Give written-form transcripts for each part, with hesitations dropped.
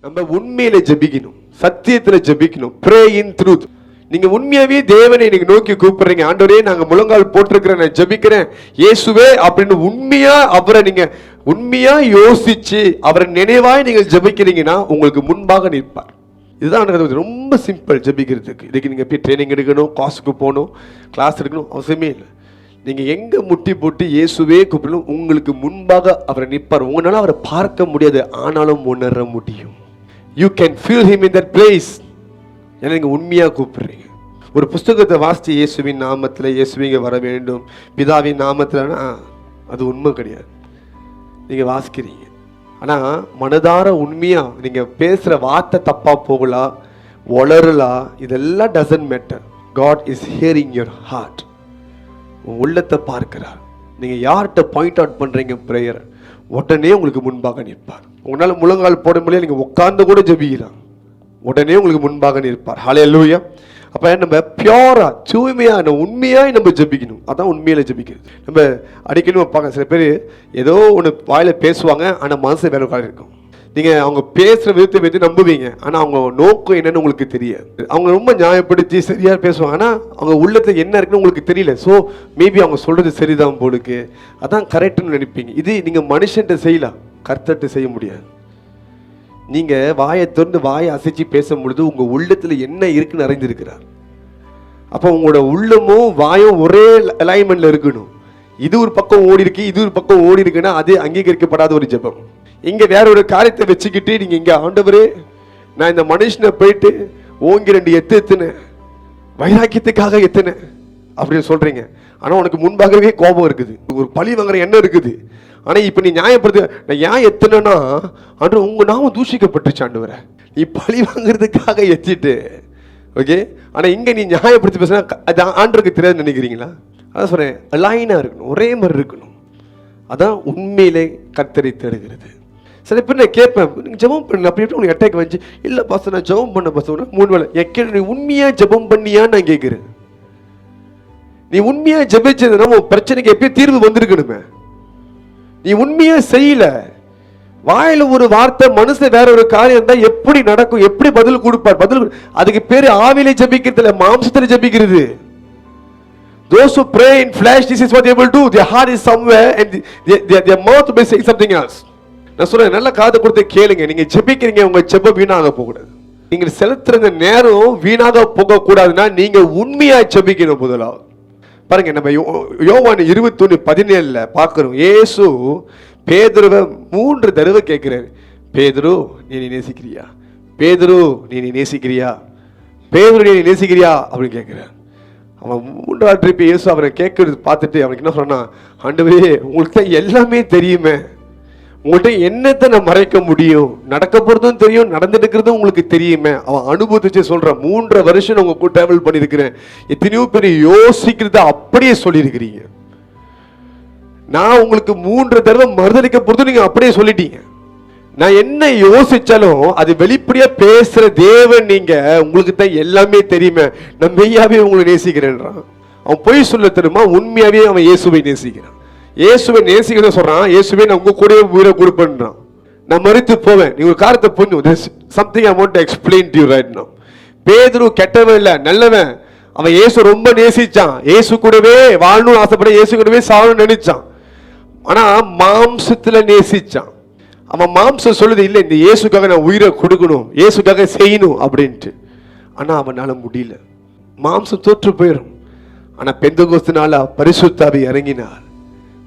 நம்ம உண்மையில ஜெபிக்கணும், சத்தியத்துல ஜெபிக்கணும். ப்ரே இன் ட்ரூத். நீங்க உண்மையாவே தேவனை நீங்க நோக்கி கூப்பிடுறீங்க, ஆண்டவரே நாங்க முழங்கால் போட்டிருக்கிறேன், நான் ஜெபிக்கிறேன் இயேசுவே அப்படின்னு உண்மையா அவரை நீங்க உண்மையா யோசிச்சு அவரை நினைவாய் நீங்கள் ஜெபிக்கிறீங்கன்னா உங்களுக்கு முன்பாக நிற்பார். இதுதான் ரொம்ப சிம்பிள் ஜெபிக்கிறதுக்கு. இதுக்கு நீங்க போய் ட்ரைனிங் எடுக்கணும், காசுக்கு போகணும், கிளாஸ் எடுக்கணும் அவசியமே இல்லை. நீங்க எங்க முட்டி போட்டு இயேசுவே கூப்பிடணும், உங்களுக்கு முன்பாக அவரை நிற்பார். உங்களால அவரை பார்க்க முடியாது, ஆனாலும் உணர முடியும். You can feel him in that place. ஏன்னா நீங்க உண்மையா கூப்பிடுறீங்க. ஒரு புஸ்தகத்தை வாசிச்சு இயேசுவின் நாமத்துல இயேசுவிங்க வர வேண்டும், பிதாவின் நாமத்துலன்னா அது உண்மை கிடையாது. நீங்க வாசிக்கிறீங்க, ஆனா மனதார உண்மையா நீங்க பேசுற வார்த்தை தப்பா போகலாம், வளரலாம், இதெல்லாம் doesn't matter. God is hearing your heart. உள்ளத்தை பார்க்கிறார். நீங்க யார்கிட்ட பாயிண்ட் அவுட் பண்றீங்க பிரேயர், உடனே உங்களுக்கு முன்பாக நிற்பார். உங்களால முழங்கால் போட முடியல, நீங்க உட்கார்ந்து கூட ஜெபிக்கலாம், உடனே உங்களுக்கு முன்பாக நிற்பார். ஹல்லேலூயா. அப்ப நம்ம பியூரா தூய்மையா உண்மையா நம்ம ஜெபிக்கணும். அதான் உண்மையில ஜெபிக்கிறது. நம்ம அடிக்கடி பார்க்க சில பேர் ஏதோ ஒன்று வாயில பேசுவாங்க, ஆனா மனசு வேற காலம் இருக்கும். நீங்க அவங்க பேசுற விதத்தை பற்றி நம்புவீங்க, ஆனா அவங்க நோக்கம் என்னன்னு உங்களுக்கு தெரியாது. அவங்க ரொம்ப நியாயப்படுத்தி சரியா பேசுவாங்க, ஆனா அவங்க உள்ளத்துல என்ன இருக்குன்னு உங்களுக்கு தெரியல. ஸோ மேபி அவங்க சொல்றது சரிதான் போலுக்கு, அதான் கரெக்ட்னு நினைப்பீங்க. இது நீங்க மனுஷன்ட்ட செய்யலாம், கர்த்தர்ட்ட செய்ய முடியாது. நீங்க வாயை திறந்து வாயை அசைச்சு பேசும் பொழுது உங்க உள்ளத்துல என்ன இருக்குன்னு அறிந்திருக்கிறார். அப்போ உங்களோட உள்ளமும் வாயும் ஒரே அலைன்மெண்ட்ல இருக்கணும். இது ஒரு பக்கம் ஓடி இருக்கு, இது ஒரு பக்கம் ஓடி இருக்குன்னா அது அங்கீகரிக்கப்படாத ஒரு ஜெபம். இங்க வேற ஒரு காரியத்தை வச்சுக்கிட்டு நீங்க இங்க ஆண்டவரே நான் இந்த மனுஷனை போயிட்டு ஓங்கி 2 எத்துனேன், வைராக்கியத்துக்காக எத்தனை அப்படின்னு சொல்றீங்க. ஆனா உனக்கு முன்பாகவே கோபம் இருக்குது, ஒரு பழி வாங்குற எண்ணம் இருக்குது. ஆனா இப்ப நீ நியாயப்படுத்த, நான் ஏன் எத்தனைன்னா ஆண்டு உங்க நாமம் தூஷிக்கப்பட்டுச்சு ஆண்டவரே, நீ பழி வாங்குறதுக்காக எத்திட்டு ஓகே. ஆனா இங்க நீ நியாயப்படுத்தி பேசினா அது ஆண்டருக்கு தெரியாது நினைக்கிறீங்களா? அதான் சொல்றேன், அலைனா இருக்கணும், ஒரே மாதிரி இருக்கணும். அதான் உண்மையிலே கர்த்தரை தேடுகிறது. சில பேர் நான் கேட்பேன், நீங்க ஜெபம் பண்ணல அப்படி எப்படி உனக்கு அட்டாக் வந்துச்சு? இல்ல பாஸ்டர் நான் ஜெபம் பண்ண பாஸ்டர் 3 வேளை. நீ உண்மையா ஜெபம் பண்ணியான்னு நான் கேட்கிறேன். நீ உண்மையா ஜெபிச்சதுன்னா உன் பிரச்சனைக்கு எப்பயும் தீர்வு வந்திருக்கணுமே. நீ உண்மையா செய்யல, வாயில ஒரு வார்த்தை மனசுல வேற ஒரு காரியம் இருந்தா எப்படி நடக்கும்? எப்படி பதில் கொடுப்பார்? பதில் அதுக்கு பேரு ஆவியில ஜெபிக்கிறது இல்ல, மாம்சத்துல ஜெபிக்கிறது. Those who pray in flesh, this is what they will do. Their heart is somewhere and their mouth will say something else. நான் சொல்றேன், நல்ல காது கொடுத்து கேளுங்க. நீங்க ஜெபிக்கிறீங்க, உங்க ஜெபம் வீணாக போகக்கூடாது. நீங்க செலுத்துற நேரம் வீணாக போக கூடாதுன்னா நீங்க உண்மையா ஜெபிக்கணும். முதலாவது பாருங்க, நம்ம யோவான் 21:17 பார்க்கிறோம். இயேசு பேதுருவை 3 தடவை கேட்கிறாரு, பேதுரு நீ நேசிக்கிறியா? பேதுரு நீ நேசிக்கிறியா? பேதுரு நீ நேசிக்கிறியா அப்படின்னு கேட்கிறார். அவன் 3வது ட்ரிப் இயேசு அவரை கேட்கறது பார்த்துட்டு அவனுக்கு என்ன சொன்னா, ஆண்டவரே உங்களுக்கு தான் எல்லாமே தெரியுமே, உங்கள்கிட்ட என்னத்தை நான் மறைக்க முடியும்? நடக்க போறதும் தெரியும், நடந்துட்டு இருக்கிறதும் உங்களுக்கு தெரியுமே. அவன் அனுபவிச்சு சொல்றான், 3 வருஷம் உங்க கூட டிராவல் பண்ணிருக்கிறேன், எத்தனையோ பேர் யோசிக்கிறத அப்படியே சொல்லியிருக்கிறீங்க. நான் உங்களுக்கு 3 தடவை மறுதளிக்க போறது நீங்க அப்படியே சொல்லிட்டீங்க. நான் என்ன யோசிச்சாலும் அது வெளிப்படையா பேசுற தேவன் நீங்க, உங்களுக்கு தான் எல்லாமே தெரியுமே, நான் மெய்யாவே உங்களை நேசிக்கிறேன்றான். அவன் பொய் சொல்ல தெரியுமா? உண்மையாவே அவன் இயேசுவை நேசிக்கிறான். இயேசுவை நேசிக்கிறத சொல்றான், இயேசுவே நான் உங்க கூட உயிரை கொடுப்பேன்றான். நான் மறித்து போவேன், நீ ஒரு காரியத்தை புரிஞ்சு something I want to explain to you right now. பேதுரு கெட்டவன் இல்ல, நல்லவன். அவன் இயேசு ரொம்ப நேசிச்சான், இயேசு கூடவே வாழணும்னு ஆசைப்பட, இயேசு கூடவே சாவணும்னு நினைச்சான். ஆனா மாம்சத்துல நேசிச்சான். அவன் மாம்சம் சொல்லுது இல்ல, இந்த இயேசுக்காக நான் உயிரை கொடுக்கணும், இயேசுக்காக செய்யணும் அப்படின்ட்டு. ஆனா அவனால முடியல, மாம்சம் தோற்று போயிடும். ஆனா பெந்தெகோஸ்துனால பரிசுத்த ஆவி இறங்கினார்.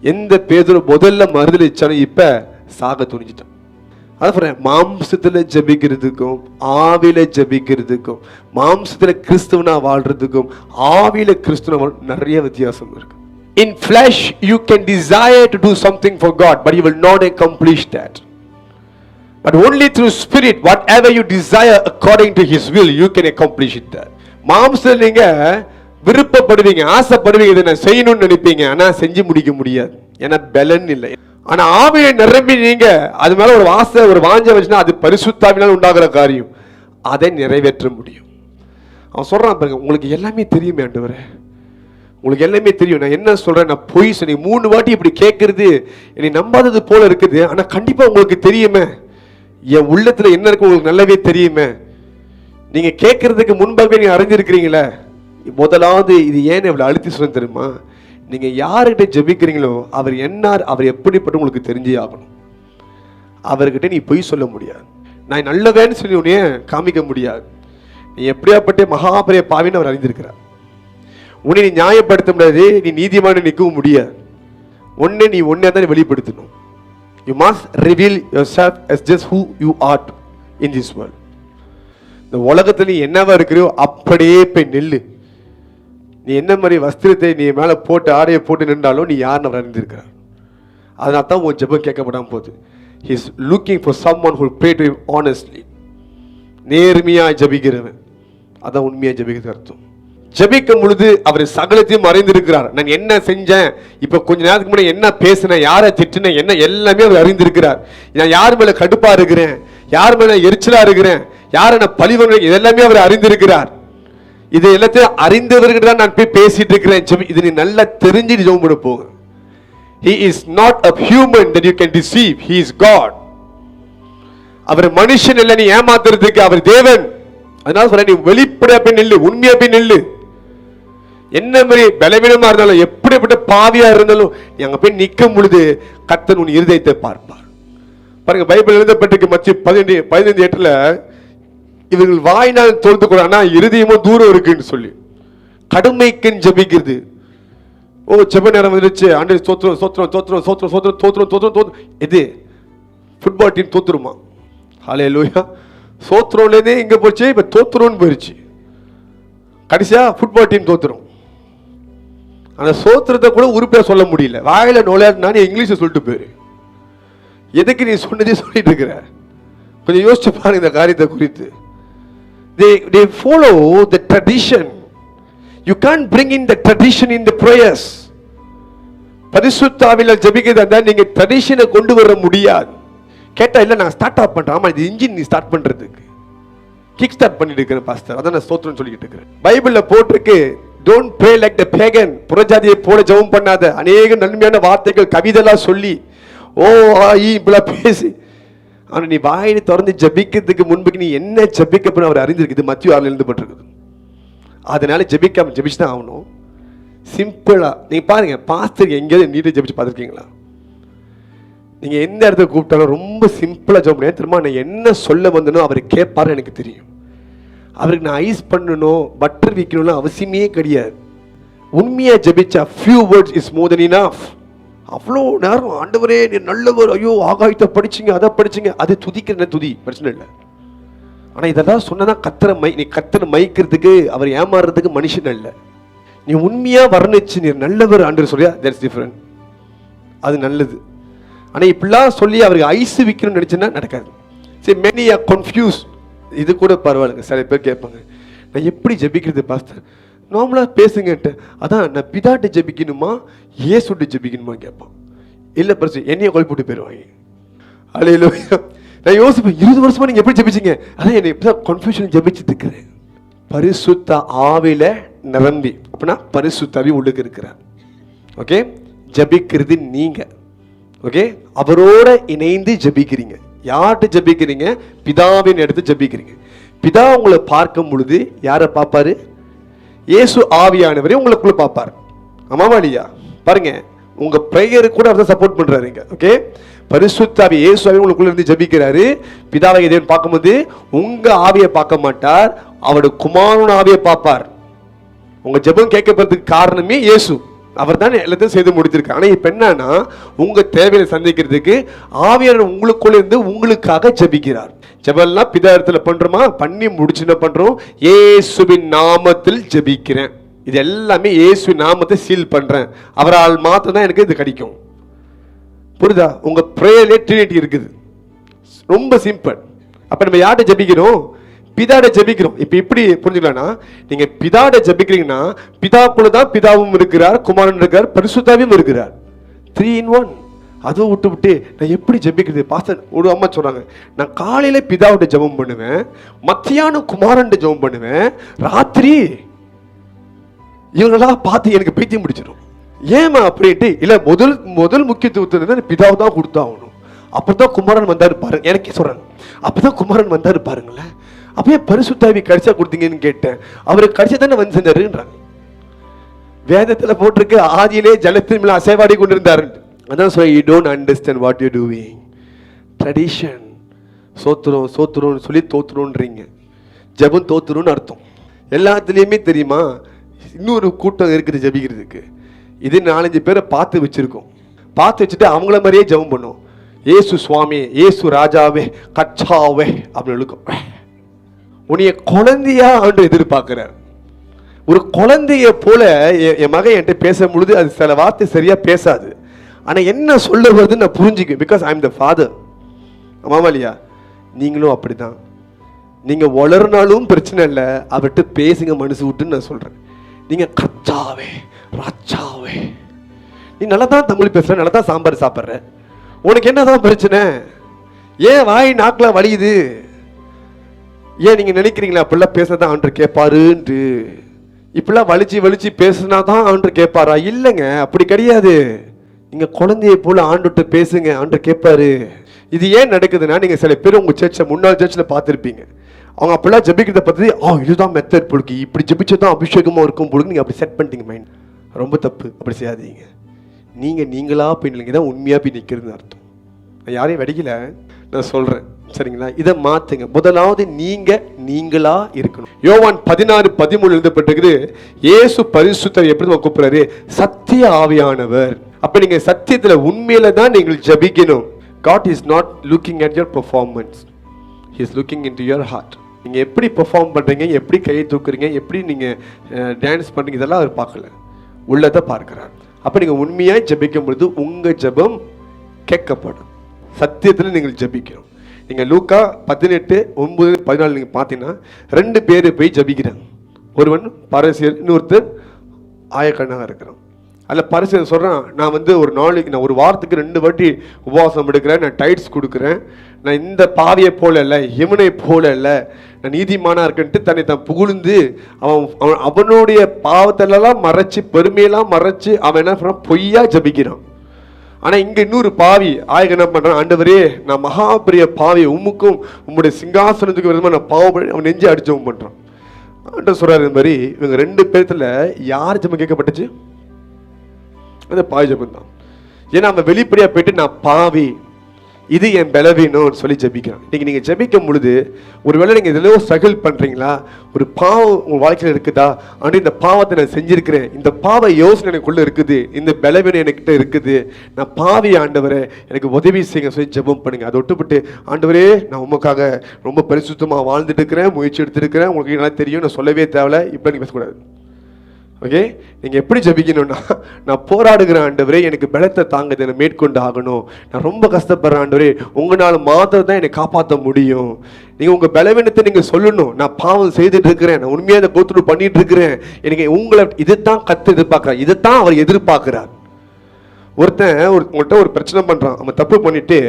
எந்த பேதுரு முதல்ல மறுதலிச்சாலும் இப்ப சாக துணிஞ்சிட்டான். அதான் மாம்சத்துல ஜெபிக்கிறதுக்கும் ஆவியில ஜெபிக்கிறதுக்கும், மாம்சத்துல கிறிஸ்துவனா வாழ்றதுக்கும் ஆவியில கிறிஸ்துவ நிறைய வித்தியாசம் இருக்கு. In flesh you can desire to do something for God, but you will not accomplish that. But only through spirit, whatever you desire according to his will, you can accomplish it. மாம்சத்துல நீங்க விருப்பப்படுவீங்க, ஆசைப்படுவீங்க, இதை நான் செய்யணும்னு நினைப்பீங்க, ஆனா செஞ்சு முடிக்க முடியாது, ஏன்னா பலன் இல்லை. ஆனா ஆவியை நிரம்பி நீங்க அது மேல ஒரு ஆசை ஒரு வாஞ்ச வச்சுன்னா அது பரிசுத்தாவினால் உண்டாகிற காரியம், அதை நிறைவேற்ற முடியும். அவன் சொல்றான் பாருங்க, உங்களுக்கு எல்லாமே தெரியுமே ஆண்டவரே, உங்களுக்கு எல்லாமே தெரியும். நான் என்ன சொல்றேன், நான் பொய் சொன்னி 3 வாட்டி இப்படி கேட்கறது என்னை நம்பாதது போல இருக்குது, ஆனா கண்டிப்பா உங்களுக்கு தெரியுமே, என் உள்ளத்துல என்ன இருக்கு உங்களுக்கு நல்லாவே தெரியுமே. நீங்க கேட்கறதுக்கு முன்பாகவே நீங்க அறிஞ்சிருக்கிறீங்களே. முதலாவது இது ஏன் இவ்வளவு அழுத்தி சொல்ல தெரியுமா? நீங்க யாருக்கிட்ட ஜெபிக்கிறீங்களோ அவர் என்னார், அவர் எப்படிப்பட்ட உங்களுக்கு தெரிஞ்சே ஆகணும். அவர்கிட்ட நீ பொய் சொல்ல முடியாது. நான் நல்லவேன்னு சொல்லி உடனே காமிக்க முடியாது. நீ எப்படியாப்பட்ட மகாபரிய பாவின்னு அவர் அறிந்திருக்கிறார். உன்னை நீ நியாயப்படுத்த முடியாது, நீ நீதிமான நிற்கவும் முடியாது. ஒன்னே நீ ஒன்னே தான் வெளிப்படுத்தணும். You must reveal yourself as just who you are in this world. இந்த உலகத்துல நீ என்னவா இருக்கிறியோ அப்படியே போய் நில்லு. நீ என்ன மாதிரி வஸ்திரத்தை நீ மேல போட்டு ஆடையை போட்டு நின்றாலும் நீ யாருன்னு அவர் அறிந்திருக்கிறார். அதனால தான் உன் ஜெபம் கேட்கப்படாம போகுது. He is looking for someone who will pray to him honestly. நேர்மையா ஜெபிக்கிறவன், அதான் உண்மையா ஜெபிக்கிறது அர்த்தம். ஜெபிக்கும் பொழுது அவர் சகலத்தையும் அறிந்திருக்கிறார். நான் என்ன செஞ்சேன், இப்ப கொஞ்ச நேரத்துக்கு முன்னாடி என்ன பேசினேன், யாரை திட்டினேன், என்ன எல்லாமே அவர் அறிந்திருக்கிறார். நான் யார் மேல கடுப்பா இருக்கிறேன், யார் மேல எரிச்சலா இருக்கிறேன், யாரை நான் பழிவாங்க, இதெல்லாமே அவர் அறிந்திருக்கிறார். இது எல்லாத்தையும் அறிந்தவர்கிட்ட தான் நான் போய் பேசிட்டு இருக்கிறேன். இது நீ நல்லா தெரிஞ்சுட்டு ஜெபம் பண்ண போங்க. He is not a human that you can deceive. He is God. அவர் மனுஷன் இல்ல நீ ஏமாத்துறதுக்கு, அவர் தேவன். அதனால சொல்ற நீ வெளிப்படையா போய் நில்லு, உண்மையா போய் நில்லு. என்ன மாதிரி பலவீனமா இருந்தாலும் எப்படிப்பட்ட பாவியா இருந்தாலும் நீ அங்க போய் நிற்கும் பொழுது கர்த்தர் உன் இருதயத்தை பார்ப்பார். பாருங்க பைபிள் எழுதப்பட்டிருக்கு மத்திய 15:8 இவர்கள் வாயினால் தொழுது கொள்ளானா இருதயமும் தூரம் இருக்குன்னு சொல்லி கடுமைக்குன்னு ஜெபிக்கிறது. ஓ ஜெப நேரம் வந்துருச்சு, ஆண்டு ஸ்தோத்திரம் ஸ்தோத்திரம் ஸ்தோத்திரம் ஸ்தோத்திரம் ஸ்தோத்திரம் ஸ்தோத்திரம் ஸ்தோத்திரம். இது ஃபுட்பால் டீம் தோத்துருமா? ஹல்லேலூயா. சோத்திரம்லேருந்தே இங்க போச்சு, இப்ப தோத்துரும்னு போயிருச்சு. கடைசியா ஃபுட்பால் டீம் தோத்துரும். அந்த சோத்திரத்தை கூட உறுப்பியா சொல்ல முடியல. வாயில நுழையாதுனா இங்கிலீஷ்ல சொல்லிட்டு போயிரு. எதுக்கு நீ சொன்னதே சொல்லிட்டு இருக்கிற? கொஞ்சம் யோசிச்சு பாருங்க இந்த காரியத்தை குறித்து. They follow the tradition. You can't bring in the tradition in the prayers. பரிசுத்த ஆவியில ஜெபிக்கிறதா நீங்க ட்ரெடிஷனை கொண்டு வர முடியாது. கேட்டா இல்ல நான் ஸ்டார்ட் அப் பண்றேன். ஆமா இது இன்ஜின் நீ ஸ்டார்ட் பண்றதுக்கு கிக் ஸ்டார்ட் பண்ணிட்டு இருக்கிறேன் பாஸ்டர், அதான் நான் ஸ்தோத்திரம் சொல்லிட்டு இருக்கிறேன். பைபிள்ல போட்டிருக்கு don't pray like the pagan. புறஜாதியை போல ஜெபம் பண்ணாத. அநேக நன்மையான வார்த்தைகள் கவிதைலாம் சொல்லி ஓ இப்படிலாம் பேசி, ஆனா நீ வாயினை திறந்து ஜெபிக்கிறதுக்கு முன்புக்கு நீ என்ன ஜெபிக்க போன அவர் அறிந்திருக்கு. இது மத்திய 6 எழுதப்பட்டிருக்குது. அதனால ஜெபிக்காம ஜெபிச்சு தான் ஆகணும். சிம்பிளா நீங்க பாருங்க, பாஸ்டர் எங்கேயாவது நீட்டை ஜெபிச்சு பார்த்துருக்கீங்களா? நீங்க எந்த இடத்துல கூப்பிட்டாலும் ரொம்ப சிம்பிளா ஜெபம் பண்ண தெரியுமா? நான் என்ன சொல்ல வந்தனோ அவர் கேட்பாரு, எனக்கு தெரியும். அவருக்கு நான் ஐஸ் பண்ணணும் பட்டர் வைக்கணும்னு அவசியமே கிடையாது. உண்மையா ஜெபிச்சா few words is more than enough. அவ்வளோ நேரம் ஆண்டவரே நீ நல்லவர், ஐயோ ஆகாயத்தை படிச்சிங்க அதை படிச்சிங்க, அது துதிக்கிற துதி பிரச்சனை இல்லை. ஆனா இதெல்லாம் சொன்னதான் நீ கத்தரை மைக்கிறதுக்கு அவர் ஏமாறுறதுக்கு மனுஷன் இல்லை. நீ உண்மையா வர்ணிச்சு நீ நல்லவர் ஆண்டு சொல்லியா தட்ஸ் டிஃபரெண்ட், அது நல்லது. ஆனா இப்படிலாம் சொல்லி அவருக்கு ஐஸ் விற்கணும்னு நினைச்சுன்னா நடக்காது. சரி many are confused. இது கூட பரவாயில்லைங்க. சில பேர் கேட்பாங்க நான் எப்படி ஜெபிக்கிறது பாஸ்டர்? நார்மலா பேசுங்கன்ட்டு. அதான் நான் பிதாட்ட ஜெபிக்கணுமா இயேசுட்ட ஜெபிக்கணுமா கேட்பான். இல்ல பிரச்சனை என்னைய கொலை போட்டு போயிடுவாங்க. அல்லேலூயா. நான் யோசிப்பேன் 20 வருஷமா நீங்க எப்படி ஜெபிச்சீங்க? அதான் என்னை இப்பதான் கன்ஃபியூஷன் ஜெபிச்சுட்டு இருக்கிறேன். பரிசுத்த ஆவியில நிரம்பி, அப்படின்னா பரிசுத்தாவி உள்ளுக்கு இருக்கிறார். ஓகே, ஜெபிக்கிறது நீங்க. ஓகே, அவரோட இணைந்து ஜெபிக்கிறீங்க. யார்கிட்ட ஜெபிக்கிறீங்க? பிதாவின் எடுத்து ஜெபிக்கிறீங்க. பிதா உங்களை பார்க்கும் பொழுது யாரை பார்ப்பாரு? இயேசு ஆவியானவரே உங்களுக்குள்ள பார்ப்பாரு. ஆமாவா இல்லையா? பாருங்க, உங்க பிரேயர் கூட அவர் சப்போர்ட் பண்றாருங்க. ஓகே, பரிசுத்த ஆவி இயேசு ஆவி உங்களுக்குள்ள இருந்து ஜெபிக்கிறாரு. பிதாவை எதையும் பார்க்கும்போது உங்க ஆவியை பார்க்க மாட்டார், அவருடைய குமாரன் ஆவியை பார்ப்பார். உங்க ஜெபம் கேட்கப்படுறதுக்கு காரணமே இயேசு, அவர் தான் எல்லாத்தையும் செய்து முடித்திருக்காரு. ஆனா இப்ப என்னன்னா உங்க தேவையை சந்திக்கிறதுக்கு ஆவியானவர் உங்களுக்குள்ள இருந்து உங்களுக்காக ஜெபிக்கிறார். ஜெபம்லாம் பிதா இடத்துல பண்றோமா? பண்ணி முடிச்சு என்ன பண்றோம்? இயேசுவின் நாமத்தில் ஜெபிக்கிறேன். இது எல்லாமே இயேசுவின் நாமத்தை சீல் பண்றேன். அவரால் மாத்திரம் தான் எனக்கு இது கிடைக்கும். புரியுதா? உங்க பிரேயர்ல ட்ரினிட்டி இருக்குது. ரொம்ப சிம்பிள். அப்ப நம்ம யார்கிட்ட ஜெபிக்கிறோம்? பிதாட ஜெபிக்கிறோம். இப்ப இப்படி புரிஞ்சுக்கலாம்னா, நீங்க பிதாட ஜெபிக்கிறீங்கன்னா பிதாக்குள்ள தான் பிதாவும் இருக்கிறார், குமாரன் இருக்கிறார், பரிசுத்தாவியும் இருக்கிறார். 3 in 1. அதுவும் விட்டு நான் எப்படி ஜெபிக்கிறது பாஸ்டர்? ஒரு அம்மா சொல்றாங்க, நான் காலையில பிதாவோட ஜெபம் பண்ணுவேன், மத்தியானம் குமாரன் ஜெபம் பண்ணுவேன், ராத்திரி இவங்களெல்லாம் பார்த்து எனக்கு பைத்தியம் பிடிச்சிடும். ஏமா அப்படின்ட்டு இல்ல, முதல் முக்கியத்துவத்தை பிதாவை தான் கொடுத்தாகணும். அப்பதான் குமாரன் வந்தாரு பாருங்க, எனக்கே சொல்றாங்க, அப்பதான் குமாரன் வந்தாரு பாருங்களேன். அப்பயே பரிசுத்தாவி கடிச்சா கொடுத்தீங்கன்னு கேட்டேன். அவருக்கு கடிச்சா தானே வந்து செஞ்சாருன்றாங்க. வேதத்துல போட்டிருக்கு ஆதியிலே ஜலத்தின் மேல அசைவாடி கொண்டிருந்தாரு. அதான் சொல்ல, you don't understand what you doing. Tradition, சோத்துரும் சோத்துரும் சொல்லி தோத்துருன்றீங்க. ஜெபம் தோத்துருன்னு அர்த்தம். எல்லாத்துலேயுமே தெரியுமா, இன்னொரு கூட்டம் இருக்குது ஜெபிக்கிறதுக்கு. இது 4-5 பேரை பார்த்து வச்சிருக்கோம். பார்த்து வச்சுட்டு அவங்கள மாதிரியே ஜெபம் பண்ணும். ஏசு சுவாமி, ஏசு ராஜாவே, கச்சாவே அப்படின்னு இருக்கும். உன்னைய குழந்தையா ஆண்டு எதிர்பார்க்கிறார். ஒரு குழந்தைய போல என் மகன் என்கிட்ட பேசும் பொழுது அது சில வார்த்தை சரியா பேசாது, ஆனா என்ன சொல்ல வருதுன்னு நான் புரிஞ்சுக்க. Because I am the father. ஆமாவா இல்லையா? நீங்களும் அப்படிதான். நீங்க வளர்னாலும் பிரச்சனை இல்லை, அவர்கிட்ட பேசுங்க மனசு விட்டுன்னு நான் சொல்றேன். நீங்க கச்சாவே ராச்சாவே, நீ நல்லா தான் தமிழ் பேசுற, நல்லா தான் சாம்பார் சாப்பிட்ற, உனக்கு என்னதான் பிரச்சனை? ஏன் வாய் நாக்கில் வலியுது? ஏன் நீங்க நினைக்கிறீங்களா அப்படிலாம் பேசுறதான் ஆண்டவர் கேட்பாருன்ட்டு? இப்படிலாம் வலிச்சு பேசுனா தான் ஆண்டவர் கேட்பாரா? இல்லைங்க, அப்படி கிடையாது. நீங்க குழந்தைய போல ஆண்டுகிட்ட பேசுங்க, ஆண்டவர் கேட்பாரு. இது ஏன் நடக்குதுன்னா, நீங்க சில பேர் உங்க சர்ச்சை முன்னாள் சர்ச்சில் பார்த்துருப்பீங்க. அவங்க அப்படிலாம் ஜெபிக்கிறத பற்றி, இதுதான் மெத்தட் பொழுது, இப்படி ஜெபிச்சதான் அபிஷேகமாக இருக்கும் பொழுது நீங்கள் அப்படி செட் பண்ணிட்டீங்க மைண்ட். ரொம்ப தப்பு, அப்படி செய்யாதீங்க. நீங்களா போய் நில்லுங்க, தான் உண்மையாக போய் நிற்கிறதுன்னு அர்த்தம். நான் யாரையும் வெடிக்கல, நான் சொல்கிறேன், சரிங்களா? இதை மாற்றுங்க. முதலாவது நீங்களா இருக்கணும். யோவான் 16:13 எழுதப்பட்டிருக்குது, இயேசு பரிசுத்தர் எப்படி கூப்பிடுறாரு? சத்திய ஆவியானவர். அப்ப நீங்க சத்தியத்துல உண்மையில தான் நீங்கள் ஜெபிக்கணும். God is not looking at your performance, he is looking into your heart. நீங்க எப்படி பெர்ஃபார்ம் பண்றீங்க, எப்படி கையை தூக்குறீங்க, எப்படி நீங்க டான்ஸ் பண்றீங்க, இதெல்லாம் அவர் பார்க்கல, உள்ளதை பார்க்கிறார். அப்ப நீங்க உண்மையாய் ஜெபிக்கும் பொழுது உங்க ஜெபம் கேட்கப்படும். சத்தியத்துல நீங்கள் ஜெபிக்கணும். நீங்க லூக்கா 18:9-14 நீங்க பார்த்தீங்கன்னா 2 பேர் போய் ஜெபிக்கிறாங்க. ஒருவன் பரிசேயர், இன்னொருத்தர் ஆயக்கண்ணாக இருக்கிறான். அதில் பரிசேயர் சொல்கிறான், நான் ஒரு நாளைக்கு, நான் ஒரு வாரத்துக்கு 2 வாட்டி உபவாசம் எடுக்கிறேன், நான் டைட்ஸ் கொடுக்குறேன், நான் இந்த பாவியை போல இல்லை, இவனை போல இல்லை, நான் நீதிமானா இருக்கேன்ட்டு தன்னை தான் புகழ்ந்து அவனுடைய பாவத்திலெல்லாம் மறைச்சு, பெருமையெல்லாம் மறைச்சு அவன் என்ன பண்ணுறான்? பொய்யா ஜபிக்கிறான். ஆனால் இங்கே இன்னொரு பாவி ஆயகன் என்ன பண்ணுறான்? ஆண்டவரே, நான் மகா பெரிய பாவி, உம்முக்கும் உம்முடைய சிங்காசனத்துக்கு விதமாக நான் பாவப்படி, அவன் நெஞ்சு அடிச்சவன் பண்ணுறான். ஆண்டவர் சொல்கிறார், இந்த மாதிரி இவங்க 2 பேர்த்துல யார் ஜெபம் கேட்கப்பட்டுச்சு? அந்த பாவி ஜெபம் தான். ஏன்னா அவன் வெளிப்படையா போயிட்டு நான் பாவி, இது என் பலவீனம்னு சொல்லி ஜெபிக்கிறான். இன்னைக்கு நீங்க ஜெபிக்கும் பொழுது ஒருவேளை நீங்க எதிலோ ஸ்ட்ரகிள் பண்றீங்களா, ஒரு பாவம் உங்க வாழ்க்கையில் இருக்குதா, ஆனால் இந்த பாவத்தை நான் செஞ்சிருக்கிறேன், இந்த பாவ யோசனை எனக்குள்ள இருக்குது, இந்த பலவீனம் என்கிட்ட இருக்குது, நான் பாவி ஆண்டவரே எனக்கு உதவி செய்யுங்க சொல்லி ஜெபம் பண்ணுங்க. அதை விட்டுப்பட்டு, ஆண்டவரே நான் உமக்காக ரொம்ப பரிசுத்தமாக வாழ்ந்துட்டு இருக்கிறேன், முயற்சி எடுத்துருக்கிறேன், உங்களுக்கு நல்லா தெரியும், நான் சொல்லவே தேவையில்ல, இப்போ நீங்க பேசக்கூடாது. ஓகே, நீங்கள் எப்படி ஜெபிக்கணும்னா, நான் போராடுகிற ஆண்டவரே எனக்கு பலத்தை தாங்க, என்னை மேற்கொண்டு ஆகணும், நான் ரொம்ப கஷ்டப்படுறேன் ஆண்டவரே, உங்களால் மாத்திரம் தான் என்னை காப்பாற்ற முடியும். நீங்கள் உங்கள் பலவீனத்தை நீங்கள் சொல்லணும். நான் பாவம் செய்துட்டு இருக்கிறேன், நான் உண்மையாக அதை கோத்ரூ பண்ணிட்டு இருக்கிறேன், எனக்கு உங்களை இதுதான் கற்று எதிர்பார்க்குறார், இதைத்தான் அவர் எதிர்பார்க்குறார். ஒருத்தன் உங்கள்கிட்ட ஒரு பிரச்சனை பண்ணுறான், அவன் தப்பு பண்ணிட்டு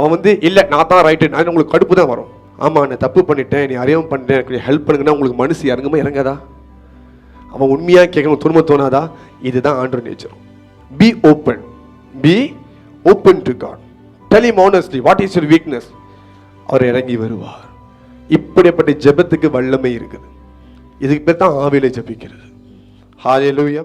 அவன் இல்லை நான் தான் ரைட்டு, நான் உங்களுக்கு கடுப்பு தான் வரும். ஆமாம், நான் தப்பு பண்ணிட்டேன், நீ அறியாமல் பண்ணிட்டேன், எனக்கு ஹெல்ப் பண்ணுங்கன்னா உங்களுக்கு மனசு இறங்குமா இறங்காதா? அவன் உண்மையாக கேட்கணும், துன்பம் தோணாதா? இதுதான் ஆண்டவர் nature. Be open to God. Tell him honestly what is your weakness. அவர் இறங்கி வருவார். இப்படிப்பட்ட ஜெபத்துக்கு வல்லமை இருக்குது. இதுக்கு பேர் தான் ஆவியில ஜெபிக்கிறது. ஹல்லேலூயா.